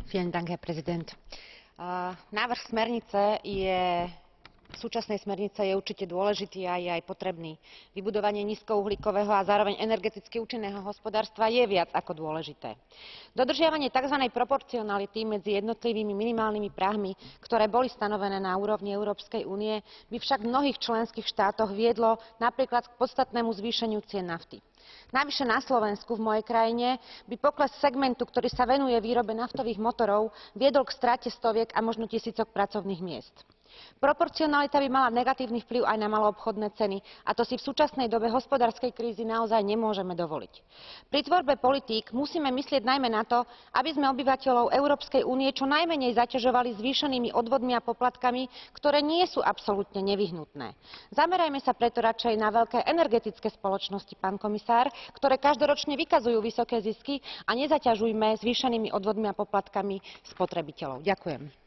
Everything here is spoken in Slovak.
Vielen Dank, Herr Präsident. Návrh smernice súčasnej smernice je určite dôležitý a je aj potrebný. Vybudovanie nízkouhlíkového a zároveň energeticky účinného hospodárstva je viac ako dôležité. Dodržiavanie tzv. Proporcionality medzi jednotlivými minimálnymi prahmi, ktoré boli stanovené na úrovni Európskej únie, by však v mnohých členských štátoch viedlo napríklad k podstatnému zvýšeniu cien nafty. Navyše na Slovensku, v mojej krajine, by pokles segmentu, ktorý sa venuje výrobe naftových motorov, viedol k strate stoviek a možno tisícok pracovných miest. Proporcionalita by mala negatívny vplyv aj na maloobchodné ceny a to si v súčasnej dobe hospodárskej krízy naozaj nemôžeme dovoliť. Pri tvorbe politík musíme myslieť najmä na to, aby sme obyvateľov Európskej únie čo najmenej zaťažovali zvýšenými odvodmi a poplatkami, ktoré nie sú absolútne nevyhnutné. Zamerajme sa preto radšej na veľké energetické spoločnosti, pán komisár, ktoré každoročne vykazujú vysoké zisky, a nezaťažujme zvýšenými odvodmi a poplatkami spotrebiteľov. Ďakujem.